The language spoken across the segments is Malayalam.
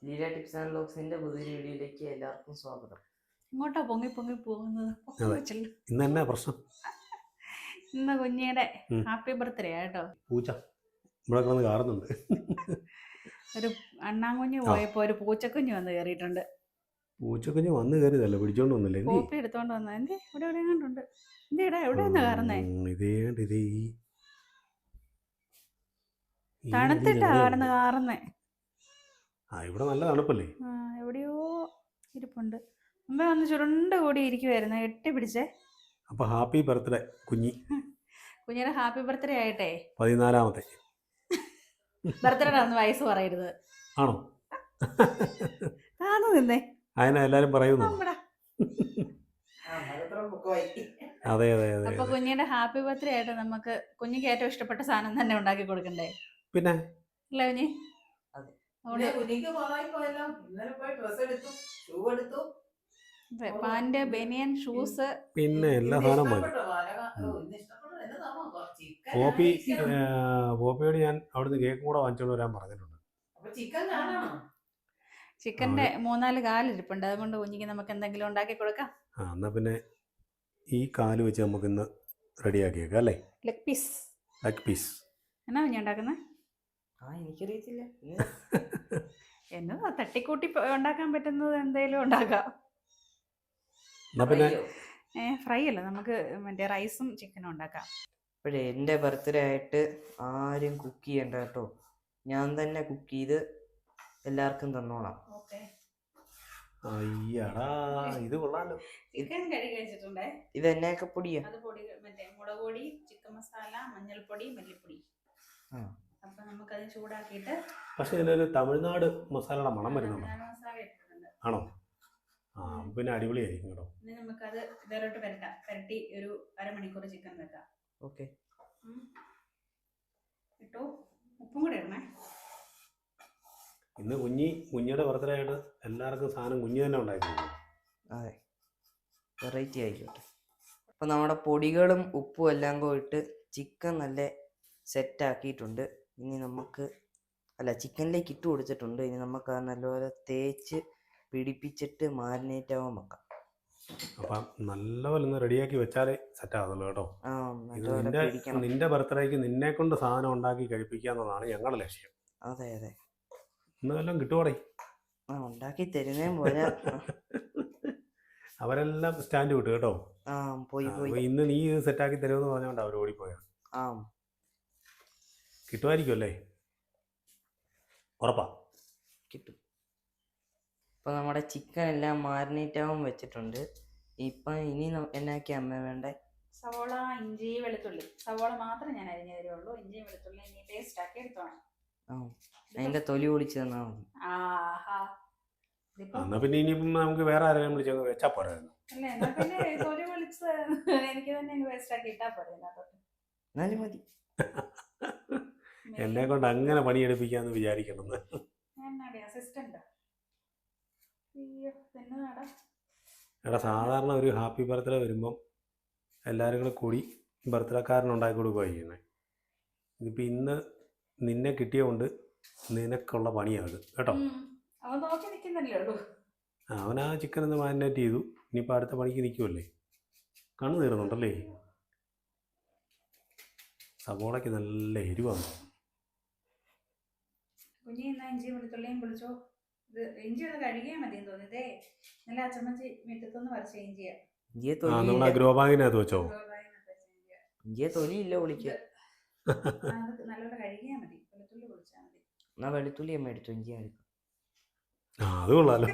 ലീല ടിപ്സ് ആൻഡ് വ്ലോഗ്സിന്റെ പുതിയ വീഡിയോയിലേക്ക് എല്ലാവർക്കും സ്വാഗതം. ഇങ്ങോട്ടാ പൊങ്ങി പൊങ്ങി പോകുന്നത്. ഇന്ന് എന്നാ പ്രശ്നം? ഇന്ന് കുഞ്ഞിയുടെ ഹാപ്പി ബർത്ത്ഡേ കേട്ടോ. പൂച്ച ഇവിടെ കിടന്ന് കാറുന്നുണ്ട്. ഒരു അണ്ണാങ്കുഞ്ഞ് പോയപ്പോ ഒരു പൂച്ചക്കുഞ്ഞ് വന്ന് കയറിയിട്ടുണ്ട്. പൂച്ചക്കുഞ്ഞ് വന്ന് കയറിയതല്ല, പിടിച്ചോണ്ട് വന്നില്ലേ? കോപ്പി എടുത്തോണ്ട് വന്ന എന്തേ ഇവിടെ എവിടെ കണ്ടുണ്ട്. എന്തേടാ എവിടെയാ കാറുന്നേ? തണുത്തിട്ടാ കാറുന്നേ. ഇവിടെ നല്ല തണുപ്പല്ലേ? എവിടെയോ ഇരിപ്പുണ്ട്. മുമ്പേ വന്ന് ചുരുണ്ട് കൂടി ഇരിക്കുവായിരുന്നു, എട്ടി പിടിച്ചേ. അപ്പൊ ഹാപ്പി ബർത്ത്ഡേ കുഞ്ഞിയുടെ ഹാപ്പി ബർത്ത്ഡേ ആയിട്ടെ 14ാമത്തെ ബർത്ത്ഡേ അന്ന് വയസ്സ് പറയരുത്. ആണോ? താന്നു നിന്നേ. അതിനാ എല്ലാരും പറയുന്നു. അതെ അതെ അതെ. അപ്പൊ കുഞ്ഞിയുടെ ഹാപ്പി ബർത്ത്ഡേ ആയിട്ട് നമുക്ക് കുഞ്ഞിക്ക് ഏറ്റവും ഇഷ്ടപ്പെട്ട സാധനം തന്നെ ഉണ്ടാക്കി കൊടുക്കണ്ടേ? പിന്നെ അല്ലേ കുഞ്ഞി? പാന്റ്, ബനിയൻ, ഷൂസ്, പിന്നെ എല്ലാ സാധനവും മതി. പോപ്പിയോട് ഞാൻ അവിടുന്ന് കേക്കും കൂടെ വാങ്ങിച്ചോണ്ട് വരാൻ പറഞ്ഞിട്ടുണ്ട്. ചിക്കന്റെ 3-4 കാലിരിപ്പുണ്ട്, അതുകൊണ്ട് കുഞ്ഞിക്ക് നമുക്ക് എന്തെങ്കിലും ഉണ്ടാക്കി കൊടുക്കാം. എന്നാ പിന്നെ ഈ കാല് വെച്ച് നമുക്ക് ഇന്ന് റെഡിയാക്കിയേക്കാം അല്ലേ? Leg piece. എന്നാ കുഞ്ഞി ഉണ്ടാക്കുന്നത്? എനിക്കറിയത്തില്ല. എന്നതാ തട്ടിക്കൂട്ടി ഉണ്ടാക്കാൻ പറ്റുന്നത് എന്തേലും ഉണ്ടാക്കാം. ഫ്രൈ അല്ല, നമുക്ക് മറ്റേ റൈസും ചിക്കനും ഉണ്ടാക്കാം. ഇപ്പോഴേ എൻ്റെ ബർത്ത്ഡേ ആയിട്ട് ആരും കുക്ക് ചെയ്യണ്ട കേട്ടോ, ഞാൻ തന്നെ കുക്ക് ചെയ്ത് എല്ലാവർക്കും തന്നോളാം. ഇത് കൊള്ളാലോ. ചിക്കൻ കഴുകി വെച്ചിട്ടുണ്ടേ. ഇത് എന്നൊക്കെ പൊടിയാ? അത് പൊടി മറ്റേ മുളക് പൊടി, ചിക്കൻ മസാല, മഞ്ഞൾപ്പൊടി, മല്ലിപ്പൊടി. അപ്പൊ നമുക്കത് ചൂടാക്കിയിട്ട്. പക്ഷെ ഇതിലൊരു തമിഴ്നാട് മസാലയുടെ മണം വരുന്നുണ്ടോ? ആണോ? പിന്നെ അടിപൊളിയായിരിക്കും കേട്ടോ. ഇനി നമുക്കത് ഇതിലോട്ട് പരട്ടി ഒരു അരമണിക്കൂർ ചിക്കൻ വെക്കാം. ഓക്കെ. ഇട്ടോ ഉപ്പും കൂടെ ഇടണേ. ഇന്ന് കുഞ്ഞിയുടെ ബർത്ത്ഡേ ആയിട്ട് എല്ലാവർക്കും സാധനം കുഞ്ഞ് തന്നെ ഉണ്ടായിരുന്നു. അതെ, വെറൈറ്റി ആയിക്കോട്ടെ. അപ്പം നമ്മുടെ പൊടികളും ഉപ്പും എല്ലാം പോയിട്ട് ചിക്കൻ നല്ല സെറ്റാക്കിയിട്ടുണ്ട്. ഇനി നമുക്ക് ചിക്കനിലേക്ക് ഇട്ട് കൊടുത്തിട്ടുണ്ട്. ഇനി നമുക്ക് അത് നല്ലപോലെ തേച്ച് പിടിപ്പിച്ചിട്ട് മാരിനേറ്റ് ആവാൻ വെക്കാം. അപ്പം നല്ലപോലെ ഒന്ന് റെഡിയാക്കി വെച്ചാലേ സെറ്റ് ആവുന്നുള്ളൂ കേട്ടോ. നിന്റെ ബർത്ത്ഡേക്ക് നിന്നെ കൊണ്ട് സാധനം ഉണ്ടാക്കി കഴിപ്പിക്കാന്നുള്ളതാണ് ഞങ്ങളുടെ ലക്ഷ്യം. അതെ അതെ. ഇന്ന് വല്ലതും കിട്ടുവാടേ? ഉണ്ടാക്കി തരുന്നേ പോലെ. അവരെല്ലാം സ്റ്റാൻഡ് വിട്ടു കേട്ടോ. ഇന്ന് നീ ഇത് സെറ്റാക്കി തരുമെന്ന് പറഞ്ഞോണ്ട് അവർ ഓടിപ്പോയാ. കിട്ടുമായിരിക്കും അല്ലേ? ഉറപ്പാ കിട്ടും. ഇപ്പം നമ്മുടെ ചിക്കൻ എല്ലാം മാരിനേറ്റ് ആവാൻ വെച്ചിട്ടുണ്ട്. ഇപ്പം ഇനി എന്നാക്കി അമ്മ വേണ്ടേ? സവോള, ഇഞ്ചി, വെളുത്തുള്ളി. സവോള മാത്രം ഞാൻ അരിഞ്ഞു തരുള്ളൂ. ഇഞ്ചിയും വെളുത്തുള്ളി ഇനി പേസ്റ്റ് ആക്കി എടുത്തോണം. അതിന്റെ തൊലി പൊളിച്ച് തന്നാ മതി. എന്നാ പിന്നെ ഇനിയിപ്പം നമുക്ക് വേറെ ആരെങ്കിലും വിളിച്ച് വെച്ചാ പോരായിരുന്നു. പിന്നെ തൊലി പൊളിച്ച് എനിക്ക് തന്നെ പേസ്റ്റ് ആക്കി ഇട്ടാ പോരെ. എന്നാലും മതി. എന്നെ കൊണ്ട് അങ്ങനെ പണിയെടുപ്പിക്കാന്ന് വിചാരിക്കണമെന്ന്. എടാ, സാധാരണ ഒരു ഹാപ്പി ബർത്ത്ഡേ വരുമ്പം എല്ലാവരും കൂടെ കൂടി ബർത്ത്ഡേക്കാരനുണ്ടാക്കി കൊടുക്കുക ചെയ്യുന്നത്. ഇതിപ്പോൾ ഇന്ന് നിന്നെ കിട്ടിയതുകൊണ്ട് നിനക്കുള്ള പണിയാത് കേട്ടോ. അവൻ ആ ചിക്കൻ ഒന്ന് മാരിനേറ്റ് ചെയ്തു. ഇനിയിപ്പോൾ അടുത്ത പണിക്ക് നിൽക്കുമല്ലേ. കണ്ണു തീർന്നുണ്ടല്ലേ? സവോളയ്ക്ക് നല്ല എരിവാണ്. കുഞ്ഞി എന്നാ ഇഞ്ചി വെളുത്തുള്ളിയും പൊളിച്ചോ. ഇത് ഇഞ്ചി ഒന്ന് കഴുകിയാൽ മതി തോന്നിയതേ. നല്ല അച്ചമ്മച്ചി മുറ്റത്തൊന്ന് പറിച്ച ഇഞ്ചിയാ. നമ്മളാ ഗ്രോ ബാഗിനകത്ത് വെച്ചോ? തൊലിയില്ല പൊളിക്കുക. നല്ലോണം കഴുകിയാൽ മതി. വെളുത്തുള്ളി പൊളിച്ചാൽ മതി. എന്നാ വെളുത്തുള്ളി അമ്മ എടുത്തു, ഇഞ്ചി എടുക്കും. അത് കൊള്ളാലോ.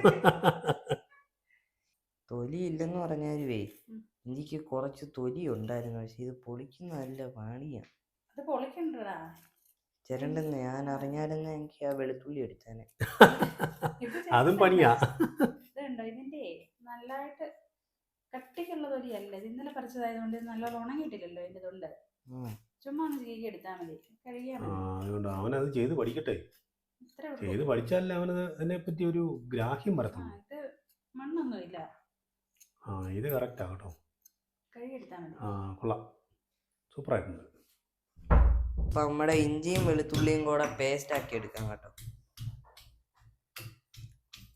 തൊലി ഇല്ലെന്ന് പറഞ്ഞാലുവേ എനിക്ക് കുറച്ച് തൊലി ഉണ്ടായിരുന്നു. പക്ഷെ ഇത് പൊളിക്കുന്ന നല്ല പാടിയാണ്. അത് പൊളിക്കണ്ടടാ ചേരണ്ടെന്ന് ഞാൻ അറിഞ്ഞാലെന്ന് എനിക്ക് ആ വെളുത്തുള്ളി എടുത്തേനെ. അതും പണിയാ. ഇതുണ്ടോ ഇതിന്റെ നല്ലതായിട്ട് കട്ടിക്കുള്ള തൊലിയല്ല. ഇത് ഇന്നലെ പറിച്ചതായതുകൊണ്ട് നല്ലോണം ഉണങ്ങിയിട്ടില്ലല്ലോ ഇതിന്റെ തൊണ്ട്. ചുമ്മാ ഒന്ന് ചീകി എടുത്താൽ മതി, കഴുകിയാൽ മതി. അതുകൊണ്ട് അവനത് ചെയ്ത് പഠിക്കട്ടെ. ചെയ്ത് പഠിച്ചാലേ അവനത് അതിനെ പറ്റി ഒരു ഗ്രാഹ്യം വരത്തുള്ളൂ. ഇത് മണ്ണൊന്നുമില്ല. ഇത് കറക്റ്റാ കേട്ടോ. കഴുകിയെടുത്താൽ മതി. കൊള്ളാം, സൂപ്പറായിട്ടുണ്ട്. അപ്പം നമ്മുടെ ഇഞ്ചിയും വെളുത്തുള്ളിയും കൂടെ പേസ്റ്റ് ആക്കി എടുക്കാം കേട്ടോ.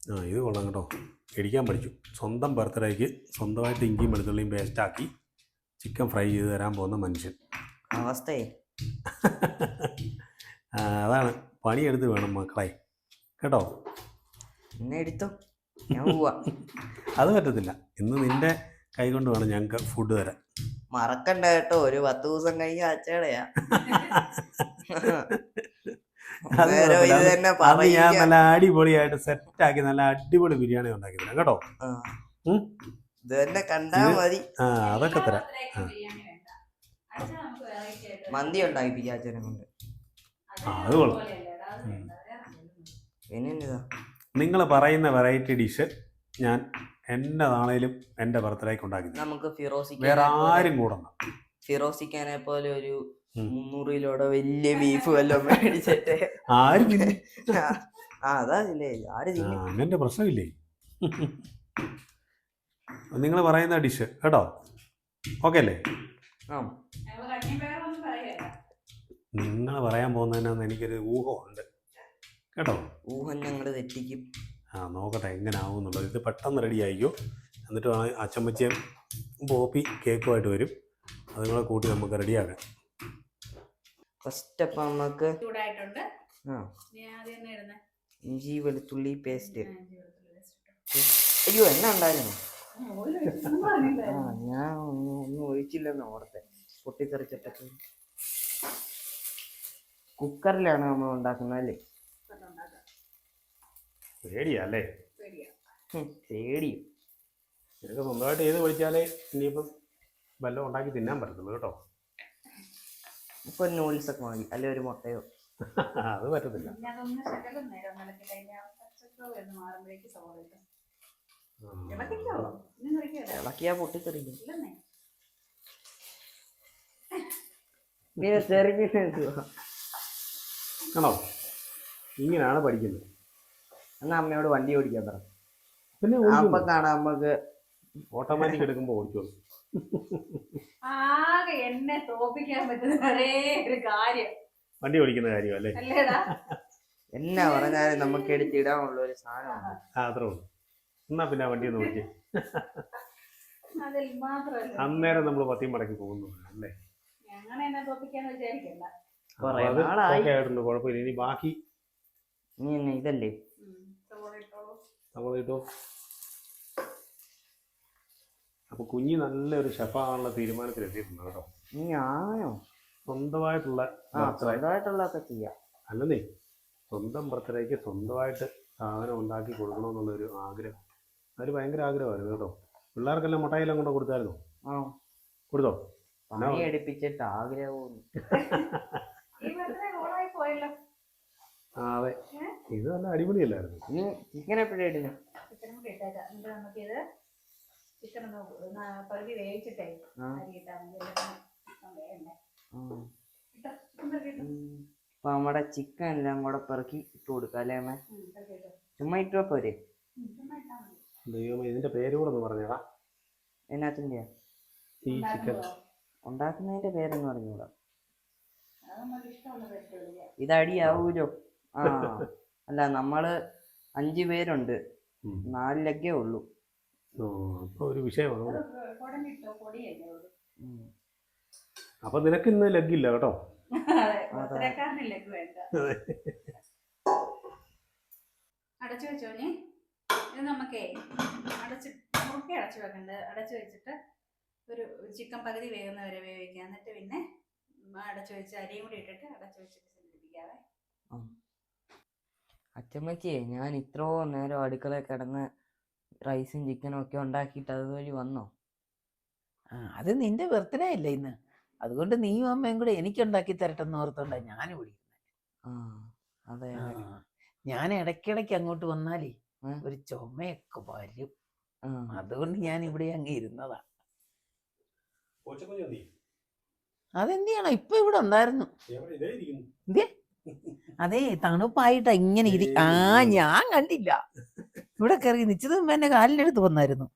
ആ ഇത് കൊള്ളാം കേട്ടോ. ഇടിക്കാൻ പഠിച്ചു. സ്വന്തം ബർത്ത്ഡേക്ക് സ്വന്തമായിട്ട് ഇഞ്ചിയും വെളുത്തുള്ളിയും പേസ്റ്റാക്കി ചിക്കൻ ഫ്രൈ ചെയ്ത് തരാൻ പോകുന്ന മനുഷ്യൻ. അവസ്ഥയെ അതാണ് പണിയെടുത്ത് വേണം മക്കളെ കേട്ടോ. എന്നെ എടുത്തോ, ഞാൻ പോവാ. അത് പറ്റത്തില്ല. ഇന്ന് നിൻ്റെ കൈ കൊണ്ട് വേണം ഞങ്ങൾക്ക് ഫുഡ് തരാൻ. മറക്കണ്ട കേട്ടോ, ഒരു 10 ദിവസം കഴിഞ്ഞ അച്ചടയാ. അത് ഞാൻ നല്ല അടിപൊളിയായിട്ട് സെറ്റാക്കി നല്ല അടിപൊളി ബിരിയാണി ഉണ്ടാക്കി തരാം കേട്ടോ. ഇത് തന്നെ കണ്ടാ മതി. ആ അതൊക്കെ തരാം. മന്തി ഉണ്ടാക്കിപ്പിക്കാം അച്ഛനെ കൊണ്ട്. അത് കൊള്ളാം. പിന്നെന്താ നിങ്ങൾ പറയുന്ന വെറൈറ്റി ഡിഷ് ഞാൻ എന്നതാണേലും എൻ്റെ ബർത്ത്ഡേക്ക് ഉണ്ടാക്കി തരാം. നമുക്ക് വേറെ ആരും കൂടണ്ട. ഫിറോസിക്കാനെ പോലെ ഒരു 300 കിലോടെ വലിയ ബീഫ് വല്ലതും മേടിച്ചിട്ട് ആരും അതാല്ലേ ആര് അങ്ങനത്തെ പ്രശ്നമില്ലേ. നിങ്ങൾ പറയുന്ന ഡിഷ് കേട്ടോ. ഓക്കെ അല്ലേ? നിങ്ങൾ പറയാൻ പോകുന്നതിനാന്ന് എനിക്കൊരു ഊഹമുണ്ട് കേട്ടോ. ഊഹം ഞങ്ങൾ തെറ്റിക്കും. നോക്കട്ടെ എങ്ങനെ ആവും എന്നുള്ളത്. ഇത് പെട്ടെന്ന് റെഡി ആയിക്കോ. എന്നിട്ട് അച്ചമ്മച്ചിയും പോപ്പി കേക്കുമായിട്ട് വരും. അതുങ്ങളെ കൂട്ടി നമുക്ക് റെഡിയാക്കാം. ഫസ്റ്റ് അപ്പം നമുക്ക് ചൂടായിട്ടുണ്ട്. ഇഞ്ചി വെളുത്തുള്ളി പേസ്റ്റ്. അയ്യോ എന്നാ ഉണ്ടായിരുന്നു? ഞാൻ ഒന്നും ഒഴിച്ചില്ലെന്ന് ഓർത്തെ. പൊട്ടിത്തെറിച്ചിട്ടൊക്കെ. കുക്കറിലാണ് നമ്മൾ ഉണ്ടാക്കുന്നത് അല്ലേ? പേടിയല്ലേ? പേടിയും. ഇതൊക്കെ സ്വന്തമായിട്ട് ചെയ്ത് പഠിച്ചാലേ ഇനിയിപ്പം വല്ലതും ഉണ്ടാക്കി തിന്നാൻ പറ്റത്തുള്ളൂ കേട്ടോ. ഇപ്പൊ നൂഡിൽസ് ഒക്കെ മതി, അല്ലെ ഒരു മുട്ടയോ. അത് പറ്റത്തില്ല. ഇളക്കിയാ പൊട്ടിത്തെറിക്കും. ആണോ? ഇങ്ങനെയാണ് പഠിക്കുന്നത്. എന്നാ അമ്മയോട് വണ്ടി ഓടിക്കാൻ പറ. പിന്നെ അപ്പൊ കാണാം നമുക്ക് ഓട്ടോമാറ്റിക് എടുക്കുമ്പോ ഓടിച്ചോളൂ. ആകെ എന്നെ തോപ്പിക്കാൻ പറ്റുന്ന ഒരേ ഒരു കാര്യം വണ്ടി ഓടിക്കുന്ന കാര്യം അല്ലേ? എന്നാ പറഞ്ഞാലും നമുക്ക് എടുത്തിടാനുള്ള ഒരു സാധനമാണ്. അത്രേ ഉള്ളൂ. എന്നാ പിന്നെ വണ്ടി ഒന്ന് ഓടിച്ചേ. അതിൽ മാത്രമല്ല അന്നേരം നമ്മൾ പത്തിയും മടക്കി പോകുന്നു അല്ലേ? അങ്ങനെ എന്നെ തോപ്പിക്കാന്ന് വിചാരിക്കണ്ട. ആയിട്ടുണ്ട്, കുഴപ്പമില്ല. ഇനി ബാക്കി ഇതല്ലേ നമ്മൾ ഇട്ടോ. അപ്പൊ കുഞ്ഞി നല്ലൊരു ഷെഫാകാനുള്ള തീരുമാനത്തിൽ എത്തിയിട്ടുണ്ട് കേട്ടോ. ഞാനോ സ്വന്തമായിട്ടുള്ള ചെയ്യാം അല്ലെന്നേ, സ്വന്തം ബർത്ത്ഡേക്ക് സ്വന്തമായിട്ട് സാധനം ഉണ്ടാക്കി കൊടുക്കണമെന്നുള്ളൊരു ആഗ്രഹം. അതൊരു ഭയങ്കര ആഗ്രഹമായിരുന്നു കേട്ടോ. പിള്ളേർക്കെല്ലാം മുട്ടായെല്ലാം കൊണ്ട് കൊടുത്തായിരുന്നോ? കൊടുത്തോ? എടുപ്പിച്ചിട്ട് ആഗ്രഹവും. അതെ, ഇത് നല്ല അടിപൊളിയല്ലായിരുന്നു. ഇനി ചിക്കൻ എപ്പോഴും ഇടുന്നു? ചിക്കൻ ഒന്ന് പകുതി വേവിച്ചിട്ടേ അപ്പൊ നമ്മുടെ ചിക്കൻ എല്ലാം കൂടെ പെറുക്കി ഇട്ട് കൊടുക്കാം അല്ലേ അമ്മ? ചുമ്മാ ഇട്ടോ പോരെ? ദൈവമേ, ഇതിന്റെ പേര് കൂടെ ഒന്ന് പറഞ്ഞാ. എന്നാത്തിന്റെയാ ഈ ചിക്കൻ ഉണ്ടാക്കുന്നതിന്റെ പേരെന്ന് പറഞ്ഞൂടാ. ഇതടിയാവൂലോ? അല്ല, നമ്മള് 5 പേരുണ്ട്, 4 ലെഗേ ഉള്ളൂ. അപ്പൊ ഒരു വിഷയമാണ്. അപ്പൊ നിനക്ക് ഇന്ന് ലെഗില്ല കേട്ടോ. അടച്ചു വെച്ചോ നീ. ഇത് നമുക്കേ അടച്ചു വെക്കണ്ട. അടച്ചു വെച്ചിട്ട് ഒരു ചിക്കൻ പകുതി വേകുന്ന വരെ വേവിക്കാം. എന്നിട്ട് പിന്നെ അടച്ചു വെച്ച് അരിയും കൂടി ഇട്ടിട്ട് അടച്ചു വെച്ചിട്ട് സിദ്ധിപ്പിക്കാവേ. അച്ചമ്മച്ചിയെ, ഞാൻ ഇത്രയും നേരം അടുക്കളയിൽ കിടന്ന് റൈസും ചിക്കനും ഒക്കെ ഉണ്ടാക്കിയിട്ട് അതുവഴി വന്നോ? അത് നിന്റെ ബർത്ത്ഡേ അല്ലേ ഇന്ന്, അതുകൊണ്ട് നീയും അമ്മയും കൂടെ എനിക്ക് ഉണ്ടാക്കി തരട്ടെന്ന് ഓർത്തോണ്ടാ ഞാനും വിളിക്കുന്നത്. അതെ, ഞാൻ ഇടയ്ക്കിടയ്ക്ക് അങ്ങോട്ട് വന്നാലേ ഒരു ചുമയൊക്കെ വരും. അതുകൊണ്ട് ഞാൻ ഇവിടെ അങ്ങ് ഇരുന്നതാ. അതെന്തിയാണോ ഇപ്പൊ ഇവിടെ ഉണ്ടായിരുന്നു? അതെ, തണുപ്പായിട്ടാ ഇങ്ങനെ ഞാൻ കണ്ടില്ല. ഇവിടെ കയറി നിശ്ചിത എന്റെ കാലിന്റെ അടുത്ത് വന്നായിരുന്നു.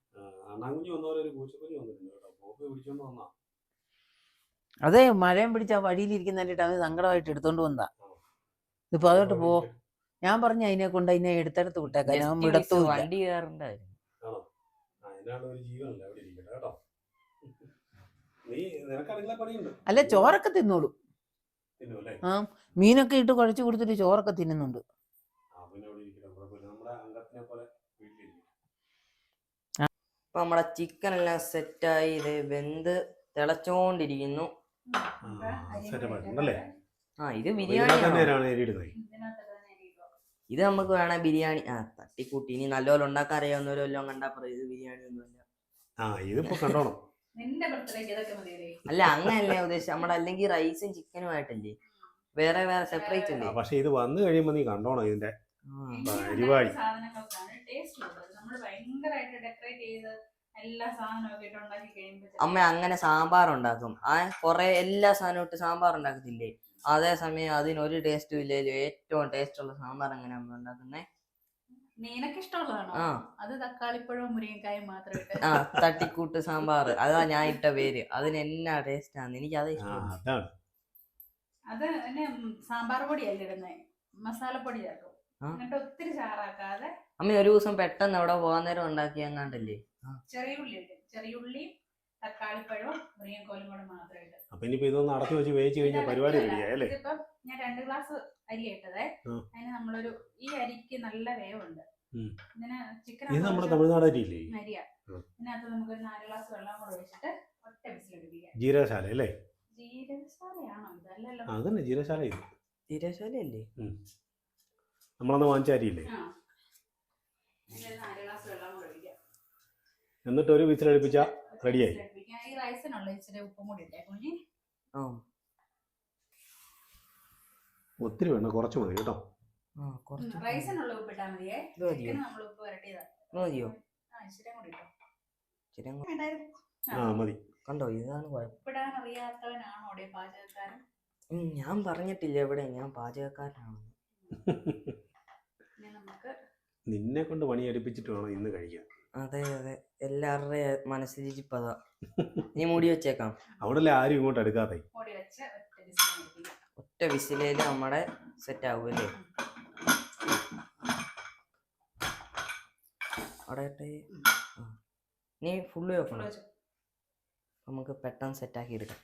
അതെ, മഴയും പിടിച്ച വഴിയിലിരിക്കുന്ന കണ്ടിട്ട് അവന് സങ്കടമായിട്ട് എടുത്തോണ്ട് വന്നതാ. ഇപ്പൊ അതോട്ട് ഞാൻ പറഞ്ഞ അതിനെ കൊണ്ട് അതിനെ എടുത്തെടുത്ത് വിട്ടേക്കാൻ ഞാൻ Just miss വിടത്തുമില്ല. വണ്ടി കയറണ്ടായിരുന്നു. ആണോ? അതിനാണ് ഒരു ജീവനല്ല അവിടെ ഇരിക്കട്ടെ കേട്ടോ. നീ നിനക്കാണെങ്കിലേ പണിയുണ്ട്. അല്ല ചോറൊക്കെ തിന്നോളൂ. തിന്നു അല്ലേ? ആ മീനൊക്കെ ഇട്ട് കുഴച്ച് കൊടുത്തിട്ട് ചോറൊക്കെ തിന്നുന്നുണ്ട്. അവനവിടെ ഇരിക്കട്ടെ, കുഴപ്പമില്ല. നമ്മുടെ അംഗത്തിനെ പോലെ വീട്ടിലിരിക്കും. ഇപ്പൊ നമ്മുടെ ചിക്കൻ എല്ലാം സെറ്റായി ഇത് വെന്ത് തിളച്ചോണ്ടിരിക്കുന്നു. സെറ്റപ്പ് ആയിട്ടുണ്ടല്ലേ? ഇത് ഇതിനകത്ത് ബിരിയാണി. തന്നെയാണ് എരി ഇടുന്നത്. ഇത് നമുക്ക് വേണേ ബിരിയാണി തട്ടിക്കൂട്ടി ഇനി നല്ലപോലെ ഉണ്ടാക്കാൻ അറിയാവുന്നവരോ എല്ലാം കണ്ടാ പറയും ഇത് ബിരിയാണി ഒന്നുമല്ല. ഇതിപ്പോ കണ്ടോണം. നിന്റെ ബർത്ത്ഡേക്ക് ഇതൊക്കെ മതിയല്ലേ? അല്ല അങ്ങനല്ലേ ഉദ്ദേശിച്ചത്, നമ്മുടെ അല്ലെങ്കിൽ റൈസും ചിക്കനും ആയിട്ടല്ലേ, വേറെ വേറെ സെപ്പറേറ്റ് അല്ലേ. പക്ഷെ ഇത് വന്നു കഴിയുമ്പോ നീ കണ്ടോണം ഇതിന്റെ ഇങ്ങനെയുള്ള പരിപാടി. സാധനങ്ങൾക്കാണ് ടേസ്റ്റ് കൂടുതൽ. നമ്മൾ ഭയങ്കരമായിട്ട് ഡെക്കറേറ്റ് ചെയ്ത് എല്ലാ സാധനമൊക്കെ ഇട്ട് ഉണ്ടാക്കി കഴിയുമ്പോൾ അമ്മ അങ്ങനെ സാമ്പാർ ഉണ്ടാക്കും. കൊറേ എല്ലാ സാധനവും ഇട്ട് സാമ്പാർ ഉണ്ടാക്കത്തില്ലേ, അതേസമയം അതിനൊരു ടേസ്റ്റും ഇല്ലല്ലോ. ഏറ്റവും ടേസ്റ്റ് ഉള്ള സാമ്പാർ എങ്ങനെയാ അമ്മ ഉണ്ടാക്കുന്നേ? നിനക്ക് ഇഷ്ടമുള്ളതാണോ? അത് തക്കാളിപ്പഴവും മുരിങ്ങക്കായും മാത്രം ഇട്ട് തട്ടിക്കൂട്ട് സാമ്പാർ, അതാ ഞാൻ ഇട്ട പേര്. അതിന് എന്നാ ടേസ്റ്റ് ആണ്, എനിക്ക് അത് ഇഷ്ടം. അത് പിന്നെ സാമ്പാർ പൊടിയല്ല ഇടുന്നത്, മസാലപ്പൊടി ചേർക്കും. എന്നിട്ട് ഒത്തിരി ചാറാക്കാതെ അമ്മ ഒരു ദിവസം പെട്ടെന്ന് എവിടെ പോകാൻ നേരം ഉണ്ടാക്കി എങ്ങാണ്ടല്ലേ. ചെറിയുള്ളി ഇടും, ചെറിയുള്ളിയും തക്കാളിപ്പഴവും മുരിങ്ങക്കോലും കൂടെ മാത്രം ഇടും. അപ്പൊ ഇനിയിപ്പോ ഇതൊന്ന് അടച്ചു വെച്ച് വേവിച്ച് കഴിഞ്ഞാൽ പരിപാടി റെഡിയായല്ലേ? ഇതിപ്പം ഞാൻ 2 ഗ്ലാസ് അരി ഇട്ടതേ. അതിന് നമ്മളൊരു ഈ അരിക്ക് നല്ല വേവുണ്ട്. ഇതിന് ചിക്കൻ ഇത് നമ്മുടെ തമിഴ്നാട് അരിയില്ലേ? അരിയാ. ഇതിനകത്ത് നമുക്കൊരു 4 ഗ്ലാസ് വെള്ളം കൂടെ ഒഴിച്ചിട്ട് ഒറ്റ വിസിലടിപ്പിക്കാം. ജീരകശാല അല്ലേ? ജീരകശാലയാണോ ഇത്? അല്ലല്ലോ. അതന്നെ ജീരകശാല. ഇത് ജീരകശാലയല്ലേ? നമ്മളന്ന് വാങ്ങിച്ച അരിയില്ലേ? 4 ഗ്ലാസ് വെള്ളം കൂടെ ഒഴിക്കാം. എന്നിട്ട് ഒരു വിസിലടിപ്പിച്ച റെഡിയായി. ഈ റൈസിനുള്ള ഇച്ചിരി ഉപ്പും കൂടി ഇട്ടേ കുഞ്ഞി. ഒത്തിരി വേണ്ട, കുറച്ച് മതി കേട്ടോ. റൈസിനുള്ള ഉപ്പ് ഇട്ടാ മതിയേ. നമ്മൾ ഉപ്പ് വരട്ടിയതാ. മതിയോ? ഇച്ചിരി കൂടി ഇട്ടോ. മതി. കണ്ടോ, ഇതാണ് കുഴപ്പം. ഉപ്പിടാൻ അറിയാത്തവനാണോ അവിടെ പാചകക്കാരൻ? ഞാൻ പറഞ്ഞിട്ടില്ല എവിടെ ഞാൻ പാചകക്കാരനാണ്. നിന്നെ കൊണ്ട് പണിയെടുപ്പിച്ചിട്ട് വേണം ഇന്ന് കഴിക്കാൻ. അതെ അതെ, എല്ലാവരുടെയും മനസ്സിലിരിപ്പതാ. നീ മൂടി വെച്ചേക്കാം. അവിടെ ആരും ഇങ്ങോട്ട് എടുക്കാതെ ഒറ്റ വിസിലേല് നമ്മുടെ സെറ്റ് ആവുമല്ലേ? അവിടെ നീ ഫുള്ള് വെക്കണം, നമുക്ക് പെട്ടെന്ന് സെറ്റാക്കി എടുക്കാം.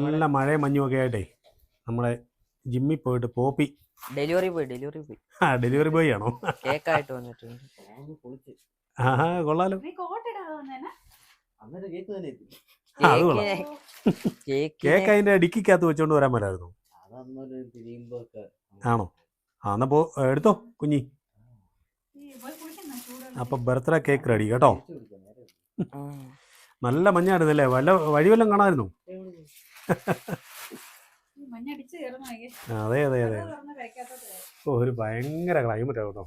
നല്ല മഴയും മഞ്ഞും ഒക്കെ ആയിട്ടേ നമ്മുടെ ജിമ്മിൽ പോയിട്ട് പോപ്പി ഡെലിവറി പോയി. ഡെലിവറി ബോയ് ആണോ? കേക്കായിട്ട് വന്നിട്ടുണ്ട്. കൊള്ളാലോ. കേക്ക് അതിന്റെ ഡിക്കിക്കകത്ത് വെച്ചോണ്ട് വരാൻ പറ്റായിരുന്നു. ആണോ? എന്നാ പോ എടുത്തോ കുഞ്ഞി. അപ്പൊ ബർത്ത്ഡേ കേക്ക് റെഡി കേട്ടോ. നല്ല മഞ്ഞായിരുന്നല്ലേ? വഴി വല്ലതും കാണാമായിരുന്നു? അതെ അതെ അതെ. ഒരു ഭയങ്കര ക്ലൈമറ്റ് കേട്ടോ.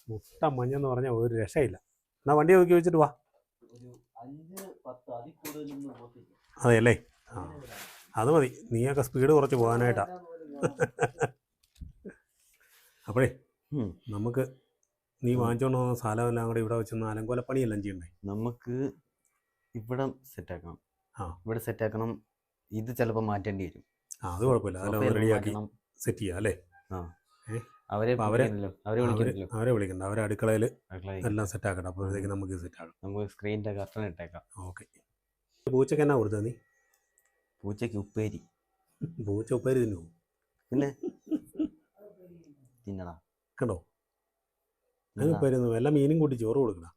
മുട്ട മഞ്ഞെന്ന് പറഞ്ഞാൽ ഒരു രക്ഷയില്ല. എന്നാ വണ്ടി നോക്കി വെച്ചിട്ട് വാ. അതെ അല്ലേ? അത് മതി, നീയൊക്കെ സ്പീഡ് കുറച്ച് പോകാനായിട്ടാ. അപ്പോഴേ നമുക്ക് നീ വാങ്ങിച്ചോണ്ട് പോകുന്ന സ്ഥലമെല്ലാം കൂടെ ഇവിടെ വെച്ച് അലങ്കോലപ്പണിയെല്ലാം ചെയ്യണ്ടേ? നമുക്ക് ഇവിടെ സെറ്റാക്കണം. ഇവിടെ സെറ്റാക്കണം. ഇത് ചിലപ്പോൾ മാറ്റേണ്ടി വരും. അത് കുഴപ്പമില്ല, അതെല്ലാം റെഡിയാക്കി സെറ്റ് ചെയ്യാം അല്ലേ? അവരെ വിളിക്കണ്ട, അവരെ അടുക്കളയിൽ എല്ലാം സെറ്റ് ആക്കട്ടെ. അപ്പോഴത്തേക്ക് നമുക്ക് സെറ്റ് ആക്കാം. നമുക്ക് സ്ക്രീനിന്റെ കർട്ടൻ ഇട്ടേക്കാം. ഓക്കെ. പൂച്ചക്ക് എന്നാ കൊടുത്തത് നീ? പൂച്ചയ്ക്ക് ഉപ്പേരി. പൂച്ച ഉപ്പേരി തിന്നു പിന്നെ തിന്നടാ. കണ്ടോ? ഉപ്പേരി വല്ല മീനും കൂട്ടി ചോറ് കൊടുക്കണ.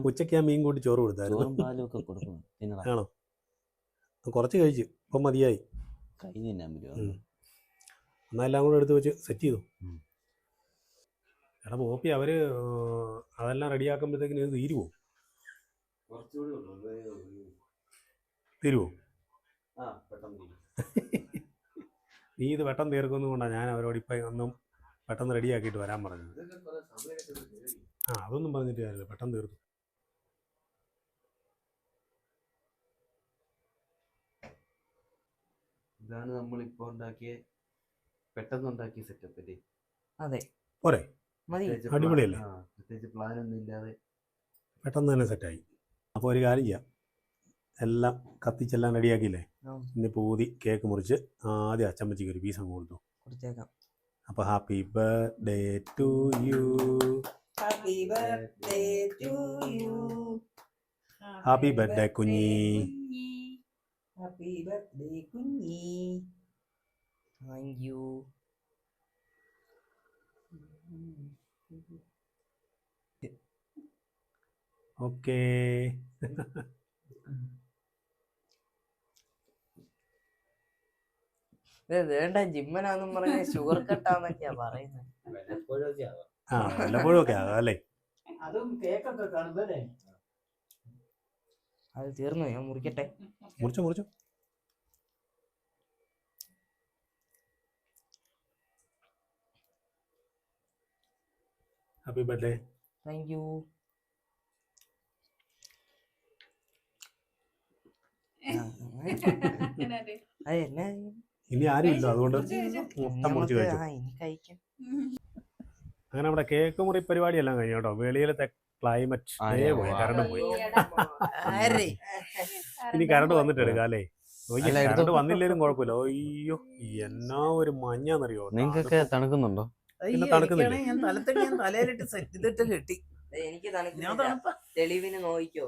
ഉച്ചയ്ക്ക് ആ മീൻ കൂട്ടി ചോറ് കൊടുത്തായിരുന്നു. പാലും ഒക്കെ കൊടുക്കണം. തിന്നടാ. ആണോ? കുറച്ച് കഴിച്ചു, ഇപ്പം മതിയായി. കൈ തിന്നാൻ പറ്റുമോ? എന്നാൽ എല്ലാം കൂടെ എടുത്ത് വെച്ച് സെറ്റ് ചെയ്തു. എടാ പോപ്പി, അവര് അതെല്ലാം റെഡിയാക്കുമ്പോഴത്തേക്കിന് ഇത് തീരുവോ? തീരുവോ? നീ ഇത് പെട്ടെന്ന് തീർക്കുന്നതുകൊണ്ടാണ് ഞാൻ അവരോട് ഇപ്പം ഒന്നും പെട്ടെന്ന് റെഡിയാക്കിയിട്ട് വരാൻ പറഞ്ഞത്. അതൊന്നും പറഞ്ഞിട്ട് കാര്യമില്ല, പെട്ടെന്ന് തീർത്തു. ഇതാണ് നമ്മളിപ്പോൾ ഉണ്ടാക്കിയ പെട്ടെന്ന് ഉണ്ടാക്കിയ സെറ്റപ്പ് അല്ലേ? അതെ, പോരെ? അടിപൊളിയല്ലേ? പ്രത്യേകിച്ച് പ്ലാനൊന്നും ഇല്ലാതെ പെട്ടെന്ന് തന്നെ സെറ്റായി. അപ്പോൾ ഒരു കാര്യം ചെയ്യാം, എല്ലാം കത്തിച്ചെല്ലാം റെഡിയാക്കിയില്ലേ? ഇനി പൂതി കേക്ക് മുറിച്ച് ആദ്യം അച്ചമ്മച്ചിക്ക് ഒരു പീസ് അങ്ങ് കൊടുത്തു. അപ്പോൾ happy birthday to you. Happy birthday to you. Happy birthday കുഞ്ഞി. ഹാപ്പി ബർത്ത്ഡേ കുഞ്ഞി. Thank you. ഓക്കേ. വേണ്ട ജിമ്മനാന്നും പറഞ്ഞ ഷുഗർ കട്ടാന്നൊക്കെയാ പറയുന്നത്. ആ വല്ലപ്പോഴും ഒക്കെ ആകാം അല്ലേ. അതും കേക്കൊക്കെ കാണുമ്പോഴേ അത് തീർന്നു, ഞാൻ മുറിക്കട്ടെ. മുറിച്ചു. Happy birthday. Thank you. അത് എന്നാ ഇനി ആരും ഇല്ല, അതുകൊണ്ട് മൊത്തം മുറിച്ച് കഴിച്ചു. ഇനി കഴിക്കാം. അങ്ങനെ നമ്മുടെ കേക്ക് മുറി പരിപാടി എല്ലാം കഴിഞ്ഞു കേട്ടോ. വെളിയിലത്തെ ക്ലൈമറ്റ് പോയി, കറണ്ട് പോയി. ഇനി കറണ്ട് വന്നിട്ട് എടുക്കാം അല്ലേ. കറണ്ട് വന്നില്ലേലും കുഴപ്പമില്ല. അയ്യോ എന്നാ ഒരു മഞ്ഞാന്നറിയോ. നിങ്ങൾക്കൊക്കെ തണുക്കുന്നുണ്ടോ? പിന്നെ തണുക്കുന്നില്ല. ഞാൻ തലയിലിട്ട് സെറ്റ് ചെയ്തിട്ട് കെട്ടി. എനിക്ക് തണുക്കുന്നില്ല. തെളിവിന് നോക്കിക്കോ.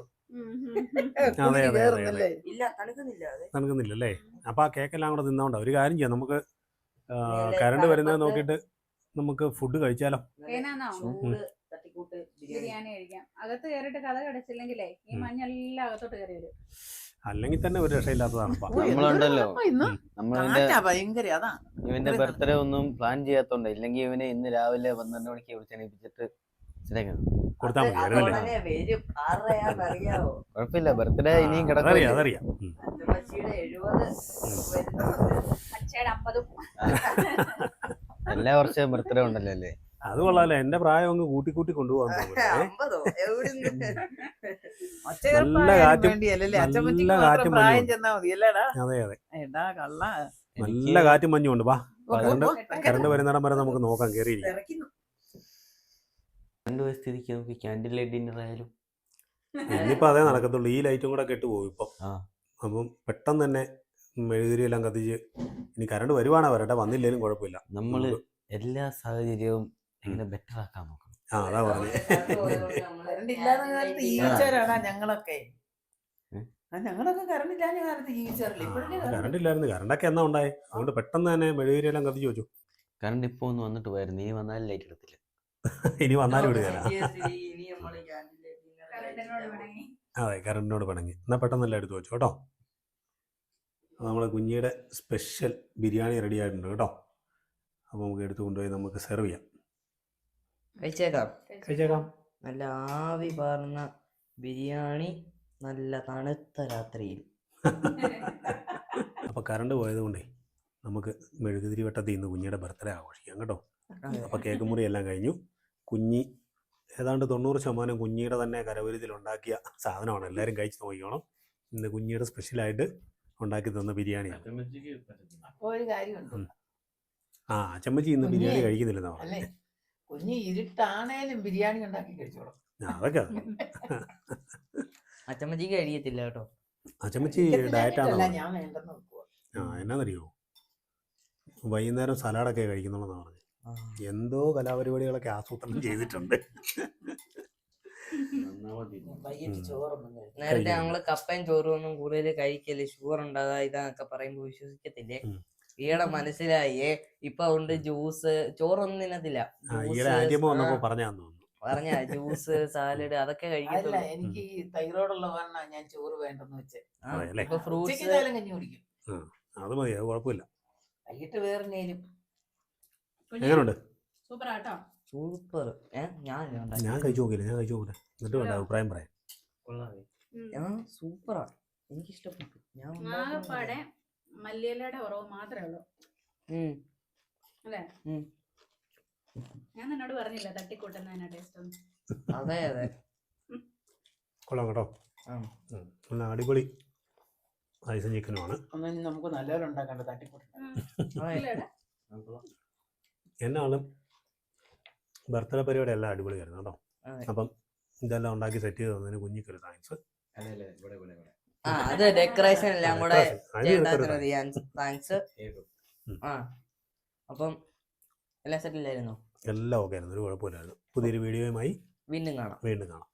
അതെ. ഇല്ല തണുക്കുന്നില്ല. തണുക്കുന്നില്ല അല്ലേ. അപ്പൊ ആ കേക്കെല്ലാം കൂടെ നിന്നോണ്ടാ. ഒരു കാര്യം ചെയ്യാം, നമുക്ക് കറണ്ട് വരുന്നത് നോക്കിയിട്ട് നമുക്ക് ഫുഡ് കഴിച്ചാലോ. ചൂട് തട്ടിക്കൂട്ട് ബിരിയാണി കഴിക്കാം. അകത്ത് കയറിയിട്ട് കഥ കടച്ചില്ലെങ്കിലേ ഈ മഞ്ഞെല്ലാം അകത്തോട്ട് കയറി വരും. അല്ലെങ്കിൽ തന്നെ ഒരു രക്ഷയില്ലാത്തതാണ്. നമ്മളുണ്ടല്ലോ, ഭയങ്കര അതാ ഇവന്റെ ബർത്ത്ഡേ ഒന്നും പ്ലാൻ ചെയ്യാത്തോണ്ട്. ഇല്ലെങ്കിൽ ഇവനെ ഇന്ന് രാവിലെ 12 മണിക്ക് വിളിച്ചെണീപ്പിച്ചിട്ട് കൊടുത്താൽ മതി. കുഴപ്പമില്ല, ബർത്ത്ഡേ ഇനിയും കിടക്കും. അതറിയാം. അച്ഛയുടെ 50 എല്ലാ വർഷവും ബർത്ത്ഡേ ഉണ്ടല്ലോ അല്ലേ. അത് കൊള്ളാലോ. എന്റെ പ്രായം അങ്ങ് കൂട്ടി കൊണ്ടുപോകാൻ നല്ല കാറ്റും നല്ല കാറ്റും മഞ്ഞും ഉണ്ട്. വാ, കറണ്ട് വരുന്നിടം വരെ നമുക്ക് നോക്കാം. കയറിയിരിക്കാം. സ്ഥിതിക്ക് നമുക്ക് ക്യാൻഡിൽ ലൈറ്റ് ഡിന്നർ ആയാലും. ഇനിയിപ്പോ അതേ നടക്കത്തുള്ളൂ. ഈ ലൈറ്റും കൂടെ കെട്ടുപോകും ഇപ്പം. അപ്പം പെട്ടെന്ന് തന്നെ മെഴുകുതിരിയെല്ലാം കത്തിച്ച് ഇനി കറണ്ട് വരുവാണോ വരട്ടെ, വന്നില്ലേലും കുഴപ്പമില്ല. നമ്മള് എല്ലാ സാഹചര്യവും എങ്ങനെ ബെറ്റർ ആക്കാൻ നോക്കണം. അതാ പറഞ്ഞേ. ഞങ്ങളൊക്കെ കറണ്ട് ഇല്ലായിരുന്നു. കറണ്ടൊക്കെ എന്നാ ഉണ്ടായി. അതുകൊണ്ട് പെട്ടെന്ന് തന്നെ മെഴുകുതിരിയെല്ലാം കത്തിച്ച് വെച്ചു. കറണ്ട് ഇപ്പൊ ഒന്ന് വന്നിട്ട് പോയായിരുന്നു. ഇനി വന്നാലും ലൈറ്റ് എടുത്തില്ല. ഇനി വന്നാലും വിടുകയില്ല. കറണ്ടിനോട് പിണങ്ങി. അതെ, കറണ്ടിനോട് പിണങ്ങി. എന്നാൽ പെട്ടെന്നെല്ലാം എടുത്ത് വെച്ചു കേട്ടോ. നമ്മളെ കുഞ്ഞിയുടെ സ്പെഷ്യൽ ബിരിയാണി റെഡി ആയിട്ടുണ്ട് കേട്ടോ. അപ്പോൾ നമുക്ക് എടുത്ത് കൊണ്ടുപോയി നമുക്ക് സെർവ് ചെയ്യാം. കഴിച്ചേക്കാം. നല്ല ആവി പാർന്ന ബിരിയാണി, നല്ല തണുത്ത രാത്രിയിൽ. അപ്പോൾ കറണ്ട് പോയത് കൊണ്ടേ നമുക്ക് മെഴുകുതിരി വട്ടത്തിൽ ഇന്ന് കുഞ്ഞിയുടെ ബർത്ത്ഡേ ആഘോഷിക്കാം കേട്ടോ. അപ്പോൾ കേക്ക് മുറി എല്ലാം കഴിഞ്ഞു. കുഞ്ഞി ഏതാണ്ട് 90% കുഞ്ഞിയുടെ തന്നെ കരവിരുതിൽ ഉണ്ടാക്കിയ സാധനമാണ്. എല്ലാവരും കഴിച്ച് നോക്കിക്കോണം. ഇന്ന് കുഞ്ഞിയുടെ സ്പെഷ്യലായിട്ട് ഉണ്ടാക്കി തന്ന ബിരിയാണിയാണ്. അച്ചമ്മച്ചി ഇന്ന് ബിരിയാണി കഴിക്കുന്നില്ലെന്നാ പറഞ്ഞത്. കുഞ്ഞ് ഇരുട്ടാണേലും ബിരിയാണി ഉണ്ടാക്കി കഴിച്ചോളാം. അതൊക്കെ അച്ചമ്മച്ചിക്ക് കഴിയത്തില്ല കേട്ടോ. അച്ചമ്മച്ചി ഡയറ്റാണോ? ഞാൻ വേണ്ടെന്ന് വെക്കുക. എന്നാന്നറിയോ, വൈകുന്നേരം സലാഡൊക്കെ കഴിക്കുന്നുള്ളതാണ് പറഞ്ഞത്. എന്തോ കലാപരിപാടികളൊക്കെ ആസൂത്രണം ചെയ്തിട്ടുണ്ട്. നേരത്തെ ഞങ്ങള് കപ്പയും ചോറും ഒന്നും കൂടുതൽ കഴിക്കല്, ഷുഗർ ഉണ്ടാകാ ഇതാന്നൊക്കെ പറയുമ്പോ വിശ്വസിക്കത്തില്ലേ. ഈയിടെ മനസ്സിലായേ. ഇപ്പൊ ഉണ്ട് ജ്യൂസ്, ചോറൊന്നും തിന്നത്തില്ല. പറഞ്ഞ ജ്യൂസ്, സാലഡ് അതൊക്കെ കഴിക്കത്തില്ല. എനിക്ക് ഈ തൈറോയ്ഡ് ഉള്ള കാരണം ഞാൻ ചോറ് വേണ്ടെന്ന് വെച്ച്. ഇപ്പൊ ഫ്രൂട്ട്സ് കഞ്ഞി കുടിക്കും. അത് മതി, അത് കുഴപ്പമില്ല. വൈകിട്ട് വേറെ നേരും. എങ്ങനെയുണ്ട്? സൂപ്പർ ആട്ടോ. സൂപ്പർ. ഞാൻ കഴിച്ചു നോക്കില്ല. എന്നിട്ട് വേണ്ട അഭിപ്രായം പറയാം. സൂപ്പറാ, എനിക്ക് ഇഷ്ടപ്പെട്ടു. ആകപ്പാടെ മല്ലിയിലയുടെ കുറവ് മാത്രമേ ഉള്ളൂ അല്ലേ? ഞാൻ നിന്നോട് പറഞ്ഞില്ല തട്ടിക്കൂട്ടുന്ന ടേസ്റ്റ് ഒന്നും. അതെ കൊള്ളാം കേട്ടോ. നല്ല അടിപൊളി ഐസും ചിക്കനുമാണ്. നമുക്ക് നല്ലപോലെ ഉണ്ടാക്കണ്ട തട്ടിക്കൂട്ട്. എന്നാലും ബർത്ത്ഡേ പരിപാടി എല്ലാം അടിപൊളിയായിരുന്നു കേട്ടോ. അപ്പം ഇതെല്ലാം ഉണ്ടാക്കി സെറ്റ് ചെയ്ത് തന്നതിന് കുഞ്ഞിക്കൊരു താങ്ക്സ്. അത് ഡെക്കറേഷൻ എല്ലാം കൂടെ താങ്ക്സ്. അപ്പം എല്ലാം സെറ്റിലായിരുന്നോ? എല്ലാം ഓക്കെ ആയിരുന്നു, ഒരു കുഴപ്പമില്ലായിരുന്നു. പുതിയൊരു വീഡിയോയുമായി വീണ്ടും കാണാം. വീണ്ടും കാണാം.